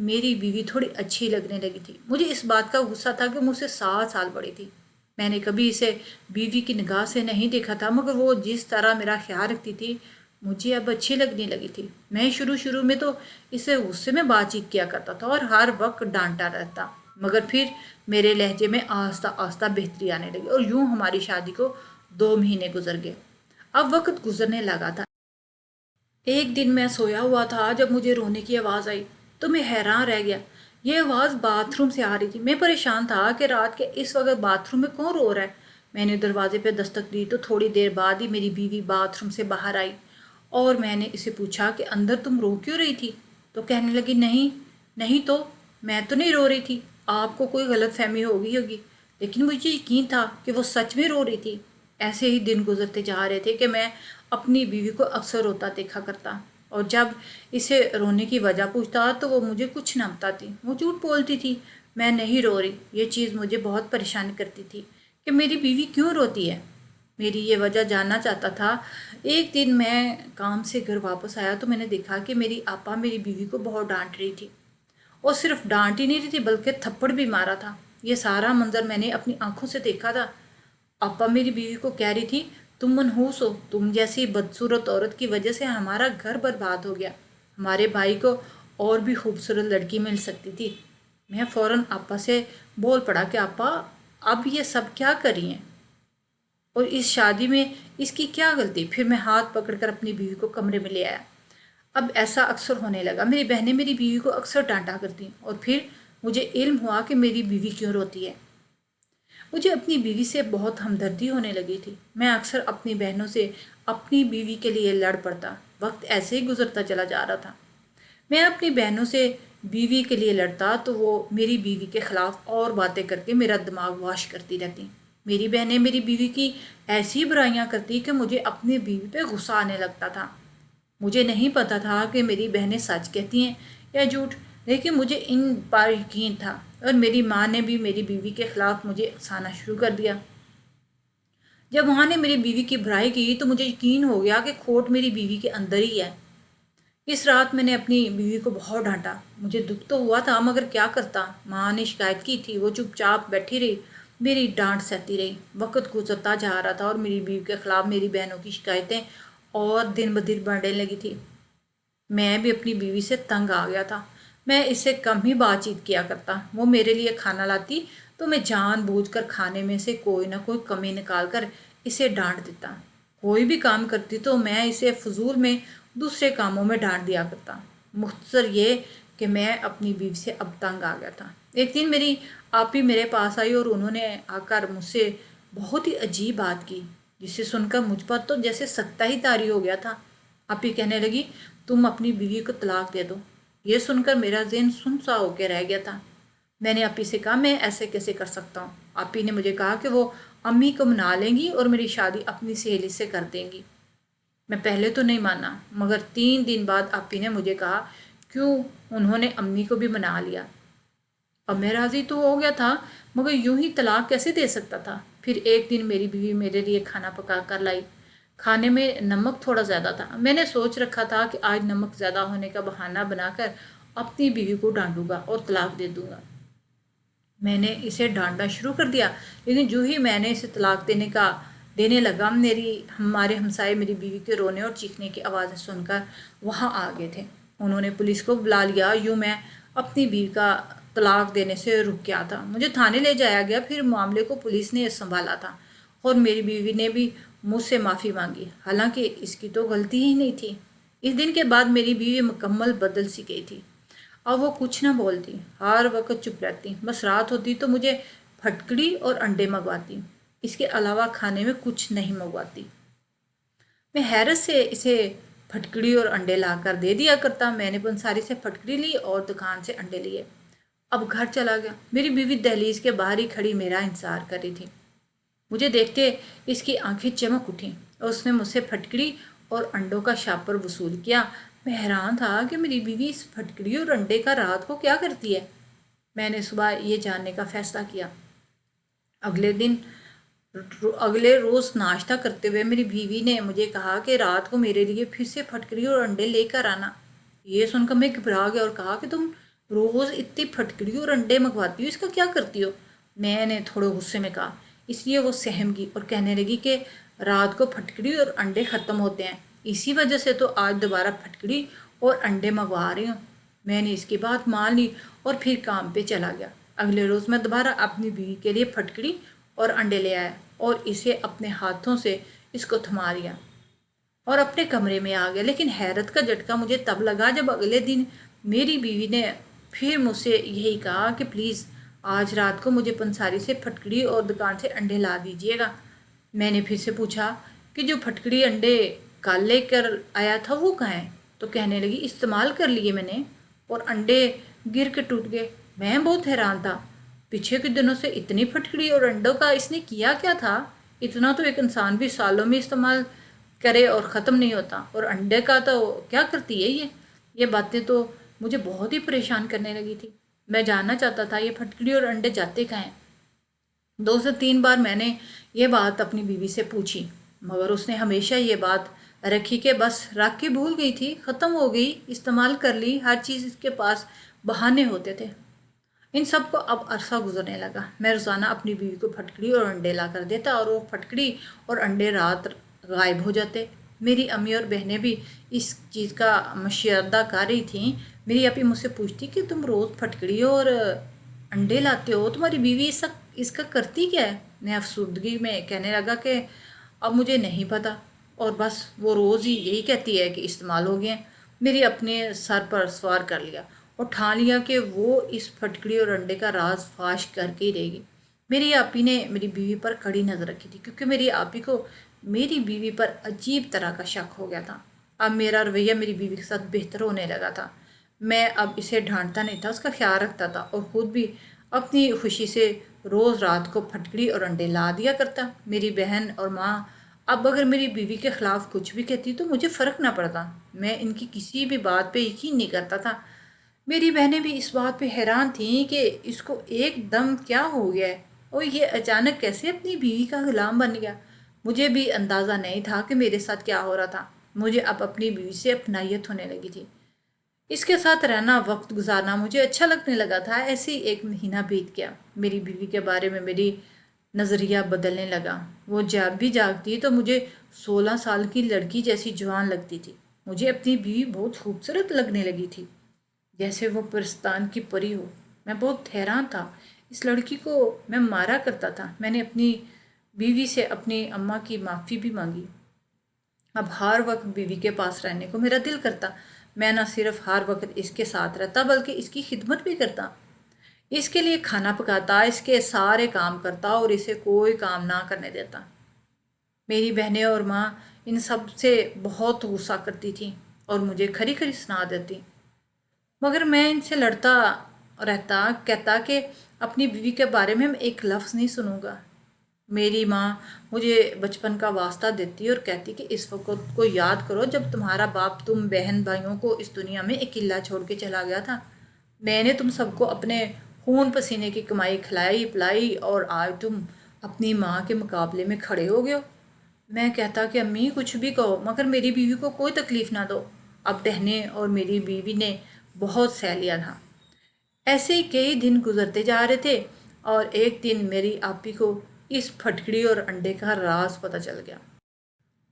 میری بیوی تھوڑی اچھی لگنے لگی تھی۔ مجھے اس بات کا غصہ تھا کہ مجھ سے 7 سال بڑی تھی۔ میں نے کبھی اسے بیوی کی نگاہ سے نہیں دیکھا تھا، مگر وہ جس طرح میرا خیال رکھتی تھی مجھے اب اچھی لگنے لگی تھی۔ میں شروع میں تو اسے غصے میں بات چیت کیا کرتا تھا اور ہر وقت ڈانٹا رہتا، مگر پھر میرے لہجے میں آہستہ آہستہ بہتری آنے لگی اور یوں ہماری شادی کو 2 مہینے گزر گئے۔ اب وقت گزرنے لگا تھا۔ ایک دن میں سویا ہوا تھا جب مجھے رونے کی آواز آئی تو میں حیران رہ گیا۔ یہ آواز باتھ روم سے آ رہی تھی۔ میں پریشان تھا کہ رات کے اس وقت باتھ روم میں کون رو رہا ہے۔ میں نے دروازے پہ دستک دی تو تھوڑی دیر بعد ہی میری بیوی باتھ روم سے باہر آئی اور میں نے اسے پوچھا کہ اندر تم رو کیوں رہی تھی؟ تو کہنے لگی نہیں تو میں تو نہیں رو رہی تھی، آپ کو کوئی غلط فہمی ہوگی۔ لیکن مجھے یقین تھا کہ وہ سچ میں رو رہی تھی۔ ایسے ہی دن گزرتے جا رہے تھے کہ میں اپنی بیوی کو اکثر روتا دیکھا کرتا اور جب اسے رونے کی وجہ پوچھتا تو وہ مجھے کچھ نہ بتاتی، وہ جھوٹ بولتی تھی۔ میں نہیں رو رہی، یہ چیز مجھے بہت پریشان کرتی تھی کہ میری بیوی کیوں روتی ہے۔ میری یہ وجہ جاننا چاہتا تھا۔ ایک دن میں کام سے گھر واپس آیا تو میں نے دیکھا کہ میری آپا میری بیوی کو بہت ڈانٹ رہی تھی، اور صرف ڈانٹ ہی نہیں رہی تھی بلکہ تھپڑ بھی مارا تھا۔ یہ سارا منظر میں نے اپنی آنکھوں سے دیکھا تھا۔ آپا میری بیوی کو کہہ رہی تھی تم منحوس ہو، تم جیسی بدصورت عورت کی وجہ سے ہمارا گھر برباد ہو گیا، ہمارے بھائی کو اور بھی خوبصورت لڑکی مل سکتی تھی۔ میں فوراً آپا سے بول پڑا کہ آپا اب یہ سب کیا کر رہی ہیں اور اس شادی میں اس کی کیا غلطی؟ پھر میں ہاتھ پکڑ کر اپنی بیوی کو کمرے میں لے آیا۔ اب ایسا اکثر ہونے لگا، میری بہنیں میری بیوی کو اکثر ڈانٹا کرتی اور پھر مجھے علم ہوا کہ میری بیوی کیوں روتی ہے۔ مجھے اپنی بیوی سے بہت ہمدردی ہونے لگی تھی۔ میں اکثر اپنی بہنوں سے اپنی بیوی کے لیے لڑ پڑتا۔ وقت ایسے ہی گزرتا چلا جا رہا تھا۔ میں اپنی بہنوں سے بیوی کے لیے لڑتا تو وہ میری بیوی کے خلاف اور باتیں کر کے میرا دماغ واش کرتی رہتی۔ میری بہنیں میری بیوی کی ایسی برائیاں کرتی کہ مجھے اپنی بیوی پہ غصہ آنے لگتا تھا۔ مجھے نہیں پتا تھا کہ میری بہنیں سچ کہتی ہیں یا جھوٹ، لیکن مجھے ان پر یقین تھا، اور میری ماں نے بھی میری بیوی کے خلاف مجھے اکسانا شروع کر دیا۔ جب وہاں نے میری بیوی کی برائی کی تو مجھے یقین ہو گیا کہ کھوٹ میری بیوی کے اندر ہی ہے۔ اس رات میں نے اپنی بیوی کو بہت ڈانٹا۔ مجھے دکھ تو ہوا تھا مگر کیا کرتا، ماں نے شکایت کی تھی، وہ چپ چاپ بیٹھی رہی، میری ڈانٹ سہتی رہی۔ وقت گزرتا جا رہا تھا اور میری بیوی کے خلاف میری بہنوں کی شکایتیں اور دن بدن بڑھنے لگی تھی۔ میں بھی اپنی بیوی سے تنگ آ گیا تھا۔ میں اس سے کم ہی بات چیت کیا کرتا۔ وہ میرے لیے کھانا لاتی تو میں جان بوجھ کر کھانے میں سے کوئی نہ کوئی کمی نکال کر اسے ڈانٹ دیتا۔ کوئی بھی کام کرتی تو میں اسے فضول میں دوسرے کاموں میں ڈانٹ دیا کرتا۔ مختصر یہ کہ میں اپنی بیوی سے اب تنگ آ گیا تھا۔ ایک دن میری آپی میرے پاس آئی اور انہوں نے آ کر مجھ سے بہت ہی عجیب بات کی، جسے سن کر مجھ پر تو جیسے سکتہ ہی طاری ہو گیا تھا۔ آپی کہنے لگی تم اپنی بیوی کو طلاق دے دو۔ یہ سن کر میرا ذہن سن سا ہو کے رہ گیا تھا۔ میں نے آپی سے کہا میں ایسے کیسے کر سکتا ہوں؟ آپی نے مجھے کہا کہ وہ امی کو منا لیں گی اور میری شادی اپنی سہیلی سے کر دیں گی۔ میں پہلے تو نہیں مانا، مگر 3 دن بعد آپی نے مجھے کہا کیوں انہوں نے امی کو بھی منا لیا۔ اب میں راضی تو ہو گیا تھا، مگر یوں ہی طلاق کیسے دے سکتا تھا؟ پھر ایک دن میری بیوی میرے لیے کھانا پکا کر لائی۔ کھانے میں نمک تھوڑا زیادہ تھا۔ میں نے سوچ رکھا تھا کہ آج نمک زیادہ ہونے کا بہانہ بنا کر اپنی بیوی کو ڈانٹوں گا اور طلاق دے دوں گا۔ میں نے اسے ڈانٹنا شروع کر دیا، لیکن جو ہی میں نے اسے طلاق دینے لگا ہمارے ہمسائے میری بیوی کے رونے اور چیخنے کی آوازیں سن کر وہاں آ گئے تھے۔ انہوں نے پولیس کو بلا لیا۔ یوں میں اپنی بیوی کا طلاق دینے سے رک گیا تھا۔ مجھے تھانے لے جایا گیا، پھر معاملے کو پولیس نے سنبھالا تھا اور میری بیوی نے بھی مجھ سے معافی مانگی، حالانکہ اس کی تو غلطی ہی نہیں تھی۔ اس دن کے بعد میری بیوی مکمل بدل سی گئی تھی۔ اب وہ کچھ نہ بولتی، ہر وقت چپ رہتی، بس رات ہوتی تو مجھے پھٹکڑی اور انڈے منگواتی، اس کے علاوہ کھانے میں کچھ نہیں منگواتی۔ میں حیرت سے اسے پھٹکڑی اور انڈے لا کر دے دیا کرتا۔ میں نے پنساری سے پھٹکڑی لی اور دکان سے انڈے لیے۔ اب گھر چلا گیا۔ میری بیوی دہلیز کے باہر ہی کھڑی میرا انتظار کر رہی تھی۔ مجھے دیکھتے اس کی آنکھیں چمک اٹھیں اور اس نے مجھ سے پھٹکڑی اور انڈوں کا شاپر وصول کیا۔ میں حیران تھا کہ میری بیوی اس پھٹکڑی اور انڈے کا رات کو کیا کرتی ہے۔ میں نے صبح یہ جاننے کا فیصلہ کیا۔ اگلے روز ناشتہ کرتے ہوئے میری بیوی نے مجھے کہا کہ رات کو میرے لیے پھر سے پھٹکڑی اور انڈے لے کر آنا۔ یہ سن کر میں گھبرا گیا اور کہا کہ تم روز اتنی پھٹکڑی اور انڈے منگواتی ہو، اس کا کیا کرتی ہو؟ میں نے تھوڑے غصے میں کہا۔ اس لیے وہ سہم گئی اور کہنے لگی کہ رات کو پھٹکڑی اور انڈے ختم ہوتے ہیں، اسی وجہ سے تو آج دوبارہ پھٹکڑی اور انڈے منگوا رہی ہوں۔ میں نے اس کی بات مان لی اور پھر کام پہ چلا گیا۔ اگلے روز میں دوبارہ اپنی بیوی کے لیے پھٹکڑی اور انڈے لے آیا اور اسے اپنے ہاتھوں سے اس کو تھما دیا اور اپنے کمرے میں آ گیا۔ لیکن حیرت کا جھٹکا مجھے تب لگا جب اگلے دن میری بیوی نے پھر مجھ سے یہی کہا کہ پلیز آج رات کو مجھے پنساری سے پھٹکڑی اور دکان سے انڈے لا دیجیے گا۔ میں نے پھر سے پوچھا کہ جو پھٹکڑی انڈے کل لے کر آیا تھا وہ کہاں ہیں؟ تو کہنے لگی استعمال کر لیے میں نے اور انڈے گر کے ٹوٹ گئے۔ میں بہت حیران تھا، پیچھے کے دنوں سے اتنی پھٹکڑی اور انڈوں کا اس نے کیا کیا تھا؟ اتنا تو ایک انسان بھی سالوں میں استعمال کرے اور ختم نہیں ہوتا، اور انڈے کا تو کیا کرتی ہے یہ باتیں تو مجھے بہت ہی پریشان کرنے لگی تھی۔ میں جاننا چاہتا تھا یہ پھٹکڑی اور انڈے جاتے کہاں ہیں۔ 2 سے 3 بار میں نے یہ بات اپنی بیوی سے پوچھی، مگر اس نے ہمیشہ یہ بات رکھی کہ بس رکھ کے بھول گئی تھی، ختم ہو گئی، استعمال کر لی، ہر چیز اس کے پاس بہانے ہوتے تھے۔ ان سب کو اب عرصہ گزرنے لگا۔ میں روزانہ اپنی بیوی کو پھٹکڑی اور انڈے لا کر دیتا اور وہ پھٹکڑی اور انڈے رات غائب ہو جاتے۔ میری امی اور بہنیں بھی اس چیز کا مشاہدہ کر رہی تھیں۔ میری اپی مجھ سے پوچھتی کہ تم روز پھٹکڑی اور انڈے لاتے ہو، تمہاری بیوی اس کا کرتی کیا ہے؟ میں افسردگی میں کہنے لگا کہ اب مجھے نہیں پتا، اور بس وہ روز ہی یہی کہتی ہے کہ استعمال ہو گئے ہیں۔ میری اپنے سر پر سوار کر لیا اور ٹھان لیا کہ وہ اس پھٹکڑی اور انڈے کا راز فاش کر کے ہی رہے گی۔ میری آپی نے میری بیوی پر کڑی نظر رکھی تھی، کیونکہ میری آپی کو میری بیوی پر عجیب طرح کا شک ہو گیا تھا۔ اب میرا رویہ میری بیوی کے ساتھ بہتر ہونے لگا تھا۔ میں اب اسے ڈھانٹتا نہیں تھا، اس کا خیال رکھتا تھا اور خود بھی اپنی خوشی سے روز رات کو پھٹکڑی اور انڈے لا دیا کرتا۔ میری بہن اور ماں اب اگر میری بیوی کے خلاف کچھ بھی کہتی تو مجھے فرق نہ پڑتا، میں ان کی کسی بھی بات پہ یقین نہیں کرتا تھا۔ میری بہنیں بھی اس بات پہ حیران تھیں کہ اس کو ایک دم کیا ہو گیا ہے اور یہ اچانک کیسے اپنی بیوی کا غلام بن گیا۔ مجھے بھی اندازہ نہیں تھا کہ میرے ساتھ کیا ہو رہا تھا۔ مجھے اب اپنی بیوی سے اپنائیت ہونے لگی تھی، اس کے ساتھ رہنا، وقت گزارنا مجھے اچھا لگنے لگا تھا۔ ایسے ہی 1 مہینہ بیت گیا۔ میری بیوی کے بارے میں میری نظریہ بدلنے لگا۔ وہ جب بھی جاگتی تو مجھے 16 سال کی لڑکی جیسی جوان لگتی تھی۔ مجھے اپنی بیوی بہت خوبصورت لگنے لگی تھی، جیسے وہ پرستان کی پری ہو۔ میں بہت حیران تھا، اس لڑکی کو میں مارا کرتا تھا۔ میں نے اپنی بیوی سے اپنی اماں کی معافی بھی مانگی۔ اب ہر وقت بیوی کے پاس رہنے کو میرا دل کرتا۔ میں نہ صرف ہر وقت اس کے ساتھ رہتا بلکہ اس کی خدمت بھی کرتا، اس کے لیے کھانا پکاتا، اس کے سارے کام کرتا اور اسے کوئی کام نہ کرنے دیتا۔ میری بہنیں اور ماں ان سب سے بہت غصہ کرتی تھیں اور مجھے کھری کھری سنا دیتی، مگر میں ان سے لڑتا رہتا، کہتا کہ اپنی بیوی کے بارے میں ایک لفظ نہیں سنوں گا۔ میری ماں مجھے بچپن کا واسطہ دیتی اور کہتی کہ اس وقت کو یاد کرو جب تمہارا باپ تم بہن بھائیوں کو اس دنیا میں اکیلا چھوڑ کے چلا گیا تھا۔ میں نے تم سب کو اپنے خون پسینے کی کمائی کھلائی پلائی اور آج تم اپنی ماں کے مقابلے میں کھڑے ہو گئے ہو۔ میں کہتا کہ امی کچھ بھی کہو مگر میری بیوی کو کوئی تکلیف نہ دو۔ اب بہنیں اور میری بیوی نے بہت سہ لیا تھا۔ ایسے ہی کئی دن گزرتے جا رہے تھے اور ایک دن میری آپی کو اس پھٹکڑی اور انڈے کا راز پتہ چل گیا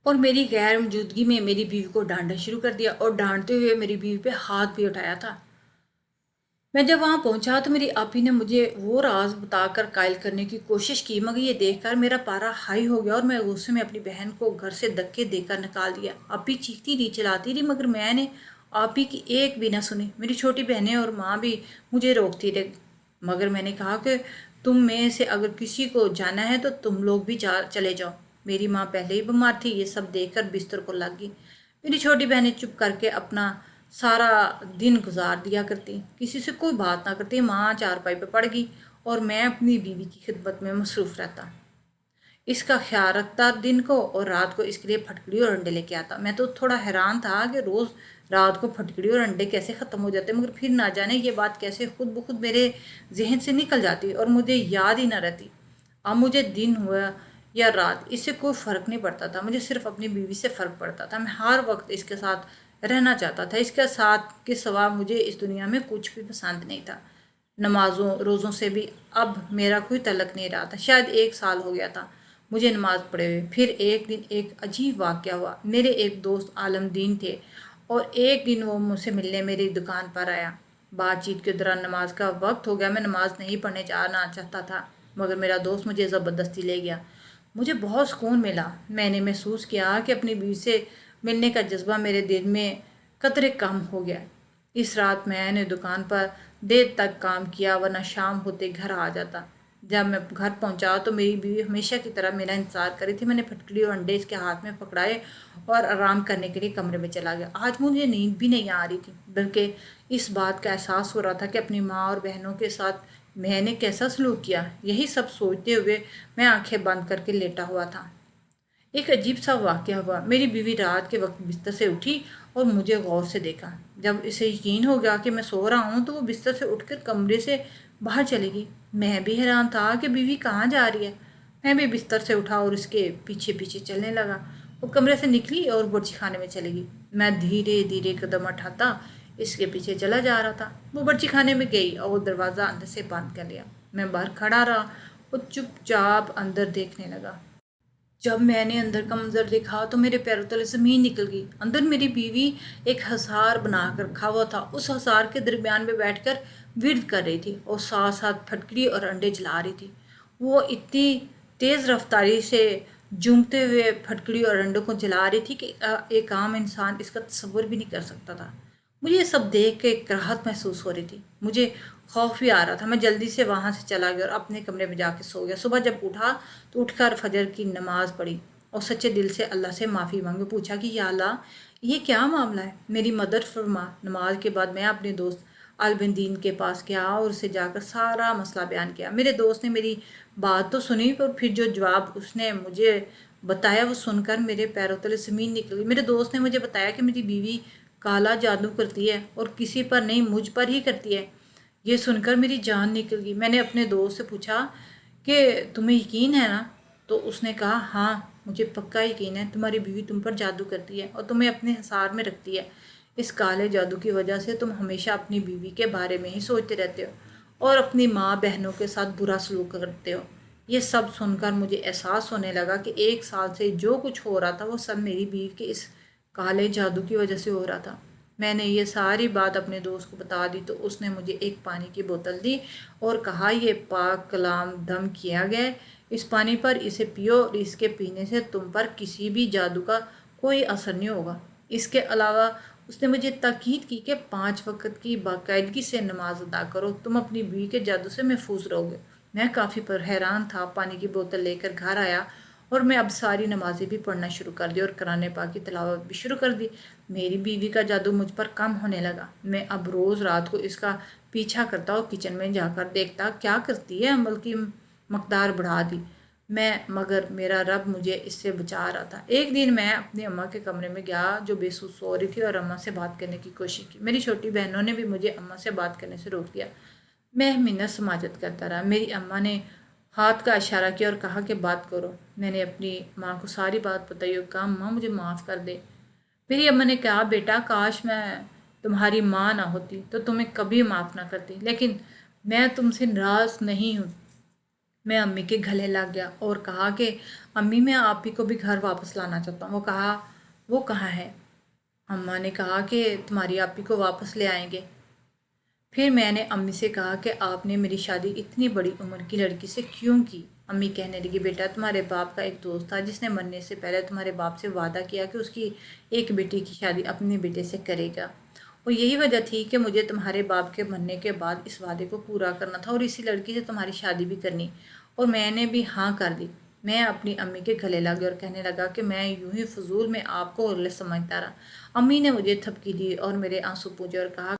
اور میری غیر موجودگی میں میری بیوی کو ڈانٹنا شروع کر دیا اور ڈانٹتے ہوئے میری بیوی پہ ہاتھ بھی اٹھایا تھا۔ میں جب وہاں پہنچا تو میری آپی نے مجھے وہ راز بتا کر قائل کرنے کی کوشش کی، مگر یہ دیکھ کر میرا پارا ہائی ہو گیا اور میں غصے میں اپنی بہن کو گھر سے دھکے دے کر نکال دیا۔ آپی چیختی رہی، چلاتی رہی، مگر میں نے آپی کی ایک بھی نہ سنی۔ میری چھوٹی بہنیں اور ماں بھی مجھے روکتی رہی، مگر میں نے کہا کہ تم میں سے اگر کسی کو جانا ہے تو تم لوگ بھی چلے جاؤ۔ میری ماں پہلے ہی بیمار تھی، یہ سب دیکھ کر بستر کو لگ گئی۔ میری چھوٹی بہنیں چپ کر کے اپنا سارا دن گزار دیا کرتی، کسی سے کوئی بات نہ کرتی۔ ماں چارپائی پہ پڑ گئی اور میں اپنی بیوی کی خدمت میں مصروف رہتا، اس کا خیال رکھتا دن کو اور رات کو اس کے لیے پھٹکڑی اور انڈے لے کے آتا۔ میں تو تھوڑا حیران تھا کہ روز رات کو پھٹکڑی اور انڈے کیسے ختم ہو جاتے، مگر پھر نہ جانے یہ بات کیسے خود بخود میرے ذہن سے نکل جاتی اور مجھے یاد ہی نہ رہتی۔ اب مجھے دن ہوا یا رات اس سے کوئی فرق نہیں پڑتا تھا، مجھے صرف اپنی بیوی سے فرق پڑتا تھا۔ میں ہر وقت اس کے ساتھ رہنا چاہتا تھا۔ اس کے ساتھ کے سوا مجھے اس دنیا میں کچھ بھی پسند نہیں تھا۔ نمازوں روزوں سے بھی اب میرا کوئی تعلق نہیں رہا تھا۔ شاید 1 سال ہو گیا تھا مجھے نماز پڑھے ہوئے۔ پھر ایک دن ایک عجیب واقعہ ہوا۔ میرے ایک دوست عالم دین تھے اور ایک دن وہ مجھ سے ملنے میری دکان پر آیا۔ بات چیت کے دوران نماز کا وقت ہو گیا۔ میں نماز نہیں پڑھنے جانا چاہتا تھا مگر میرا دوست مجھے زبردستی لے گیا۔ مجھے بہت سکون ملا۔ میں نے محسوس کیا کہ اپنی بیوی سے ملنے کا جذبہ میرے دل میں قطرے کم ہو گیا۔ اس رات میں نے دکان پر دیر تک کام کیا ورنہ شام ہوتے گھر آ جاتا۔ جب میں گھر پہنچا تو میری بیوی ہمیشہ کی طرح میرا انتظار کر رہی تھی۔ میں نے پھٹکڑی اور انڈے اس کے ہاتھ میں پکڑائے اور آرام کرنے کے لیے کمرے میں چلا گیا۔ آج مجھے نیند بھی نہیں آ رہی تھی بلکہ اس بات کا احساس ہو رہا تھا کہ اپنی ماں اور بہنوں کے ساتھ میں نے کیسا سلوک کیا۔ یہی سب سوچتے ہوئے میں آنکھیں بند کر کے لیٹا ہوا تھا۔ ایک عجیب سا واقعہ ہوا۔ میری بیوی رات کے وقت بستر سے اٹھی اور مجھے غور سے دیکھا۔ جب اسے یقین ہو گیا کہ میں سو رہا ہوں تو وہ بستر سے اٹھ کر کمرے سے باہر چلی گئی۔ میں بھی حیران تھا کہ بیوی کہاں جا رہی ہے۔ میں بھی بستر سے اٹھا اور اس کے پیچھے پیچھے چلنے لگا۔ وہ کمرے سے نکلی اور برچی خانے میں چلی گئی۔ میں دھیرے دھیرے قدم اٹھاتا اس کے پیچھے چلا جا رہا تھا۔ وہ برچی خانے میں گئی اور دروازہ اندر سے بند کر لیا۔ میں باہر کھڑا رہا اور چپ چاپ اندر دیکھنے لگا۔ جب میں نے اندر کا منظر دیکھا تو میرے پیروں تلے زمین نکل گئی۔ اندر میری بیوی ایک حصار بنا کر رکھا ہوا تھا۔ اس حصار کے درمیان میں بیٹھ کر ورد کر رہی تھی اور ساتھ ساتھ پھٹکڑی اور انڈے جلا رہی تھی۔ وہ اتنی تیز رفتاری سے جھومتے ہوئے پھٹکڑی اور انڈوں کو جلا رہی تھی کہ ایک عام انسان اس کا تصور بھی نہیں کر سکتا تھا۔ مجھے یہ سب دیکھ کے ایک راحت محسوس ہو رہی تھی۔ مجھے خوف بھی آ رہا تھا۔ میں جلدی سے وہاں سے چلا گیا اور اپنے کمرے میں جا کے سو گیا۔ صبح جب اٹھا تو اٹھ کر فجر کی نماز پڑھی اور سچے دل سے اللہ سے معافی مانگی۔ پوچھا کہ یا اللہ یہ کیا معاملہ ہے، میری مدد فرما۔ نماز کے بعد میں اپنے دوست عالم دین کے پاس گیا اور اسے جا کر سارا مسئلہ بیان کیا۔ میرے دوست نے میری بات تو سنی پر پھر جو جواب اس نے مجھے بتایا وہ سن کر میرے پیروں تلے زمین نکل گئی۔ میرے دوست نے مجھے بتایا کہ میری بیوی کالا جادو کرتی ہے اور کسی پر نہیں مجھ پر ہی کرتی ہے۔ یہ سن کر میری جان نکل گئی۔ میں نے اپنے دوست سے پوچھا کہ تمہیں یقین ہے نا؟ تو اس نے کہا ہاں مجھے پکا یقین ہے، تمہاری بیوی تم پر جادو کرتی ہے اور تمہیں اپنے حصار میں رکھتی ہے۔ اس کالے جادو کی وجہ سے تم ہمیشہ اپنی بیوی کے بارے میں ہی سوچتے رہتے ہو اور اپنی ماں بہنوں کے ساتھ برا سلوک کرتے ہو۔ یہ سب سن کر مجھے احساس ہونے لگا کہ 1 سال سے جو کچھ ہو رہا تھا وہ سب میری بیوی کے اس کالے جادو کی وجہ سے ہو رہا تھا۔ میں نے یہ ساری بات اپنے دوست کو بتا دی تو اس نے مجھے ایک پانی کی بوتل دی اور کہا یہ پاک کلام دم کیا گیا ہے، اس پانی پر اسے پیو اور اس کے پینے سے تم پر کسی بھی جادو کا کوئی اثر نہیں ہوگا۔ اس کے علاوہ اس نے مجھے تاکید کی کہ 5 وقت کی باقاعدگی سے نماز ادا کرو، تم اپنی بیوی کے جادو سے محفوظ رہو گے۔ میں کافی حیران تھا، پانی کی بوتل لے کر گھر آیا اور میں اب ساری نمازیں بھی پڑھنا شروع کر دی اور قرآن پاک کی تلاوت بھی شروع کر دی۔ میری بیوی کا جادو مجھ پر کم ہونے لگا۔ میں اب روز رات کو اس کا پیچھا کرتا اور کچن میں جا کر دیکھتا کیا کرتی ہے، عمل کی مقدار بڑھا دی میں، مگر میرا رب مجھے اس سے بچا رہا تھا۔ ایک دن میں اپنی اماں کے کمرے میں گیا جو بے سوچ سو رہی تھی اور اماں سے بات کرنے کی کوشش کی۔ میری چھوٹی بہنوں نے بھی مجھے اماں سے بات کرنے سے روک دیا۔ میں منت سماجت کرتا رہا۔ میری اماں نے ہاتھ کا اشارہ کیا اور کہا کہ بات کرو۔ میں نے اپنی ماں کو ساری بات بتائی اور کہا اماں مجھے معاف کر دے۔ میری اماں نے کہا بیٹا کاش میں تمہاری ماں نہ ہوتی تو تمہیں کبھی معاف نہ کرتی، لیکن میں تم سے ناراض نہیں ہوں۔ میں امی کے گلے لگ گیا اور کہا کہ امی میں آپ ہی کو بھی گھر واپس لانا چاہتا ہوں۔ وہ کہا وہ کہاں ہے؟ اماں نے کہا کہ تمہاری آپی کو واپس لے آئیں گے۔ پھر میں نے امی سے کہا کہ آپ نے میری شادی اتنی بڑی عمر کی لڑکی سے کیوں کی؟ امی کہنے لگی بیٹا تمہارے باپ کا ایک دوست تھا جس نے مرنے سے پہلے تمہارے باپ سے وعدہ کیا کہ اس کی ایک بیٹی کی شادی اپنے بیٹے سے کرے گا، اور یہی وجہ تھی کہ مجھے تمہارے باپ کے مرنے کے بعد اس وعدے کو پورا کرنا تھا اور اسی لڑکی سے تمہاری شادی بھی کرنی، اور میں نے بھی ہاں کر دی۔ میں اپنی امی کے گلے لگ گیا اور کہنے لگا کہ میں یوں ہی فضول میں آپ کو غلط سمجھتا رہا۔ امی نے مجھے تھپکی دی اور میرے آنسو پوچھے اور کہا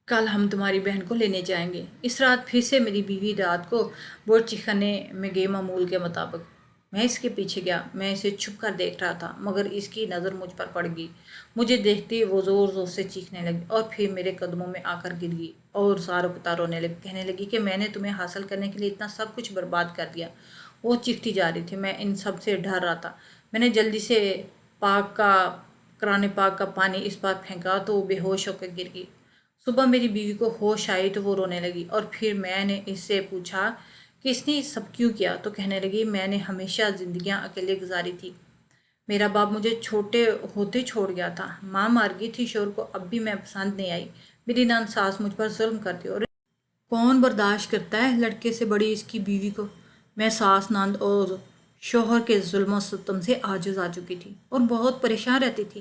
کل ہم تمہاری بہن کو لینے جائیں گے۔ اس رات پھر سے میری بیوی رات کو بورچی خانے میں گئی معمول کے مطابق۔ میں اس کے پیچھے گیا۔ میں اسے چھپ کر دیکھ رہا تھا مگر اس کی نظر مجھ پر پڑ گئی۔ مجھے دیکھتے وہ زور زور سے چیخنے لگی اور پھر میرے قدموں میں آ کر گر گئی اور ساروں کو رونے لگی، کہنے لگی کہ میں نے تمہیں حاصل کرنے کے لیے اتنا سب کچھ برباد کر دیا۔ وہ چیختی جا رہی تھی۔ میں ان سب سے ڈر رہا تھا۔ میں نے جلدی سے پاک کا قرآن پاک کا پانی اس بار پھینکا تو وہ بے ہوش ہو کر گر گئی۔ صبح میری بیوی کو ہوش آئی تو وہ رونے لگی، اور پھر میں نے اس سے پوچھا کہ اس نے یہ سب کیوں کیا، تو کہنے لگی میں نے ہمیشہ زندگیاں اکیلے گزاری تھی، میرا باپ مجھے چھوٹے ہوتے چھوڑ گیا تھا، ماں مار گئی تھی، شوہر کو اب بھی میں پسند نہیں آئی، میری نند ساس مجھ پر ظلم کرتی اور کون برداشت کرتا ہے لڑکے سے بڑی اس کی بیوی کو۔ میں ساس نند اور شوہر کے ظلم و ستم سے عاجز آ چکی تھی اور بہت پریشان رہتی تھی۔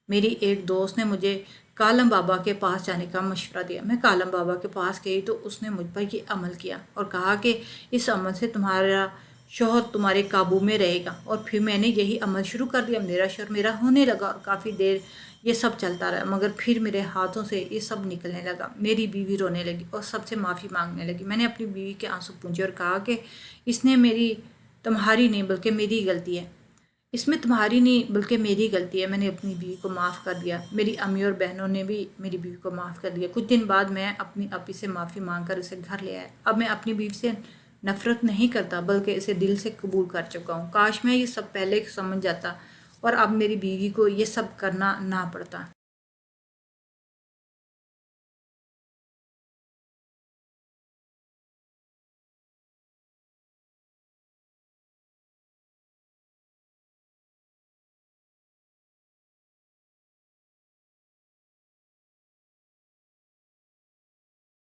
میری ایک دوست نے مجھے کالم بابا کے پاس جانے کا مشورہ دیا۔ میں کالم بابا کے پاس گئی تو اس نے مجھ پر یہ عمل کیا اور کہا کہ اس عمل سے تمہارا شوہر تمہارے قابو میں رہے گا، اور پھر میں نے یہی عمل شروع کر دیا۔ میرا شوہر میرا ہونے لگا اور کافی دیر یہ سب چلتا رہا، مگر پھر میرے ہاتھوں سے یہ سب نکلنے لگا۔ میری بیوی رونے لگی اور سب سے معافی مانگنے لگی۔ میں نے اپنی بیوی کے آنسو پونچھے اور کہا کہ اس نے تمہاری نہیں بلکہ میری غلطی ہے، اس میں تمہاری نہیں بلکہ میری غلطی ہے، میں نے اپنی بیوی کو معاف کر دیا۔ میری امی اور بہنوں نے بھی میری بیوی کو معاف کر دیا۔ کچھ دن بعد میں اپنی اپی سے معافی مانگ کر اسے گھر لے آیا۔ اب میں اپنی بیوی سے نفرت نہیں کرتا بلکہ اسے دل سے قبول کر چکا ہوں۔ کاش میں یہ سب پہلے سمجھ جاتا اور اب میری بیوی کو یہ سب کرنا نہ پڑتا۔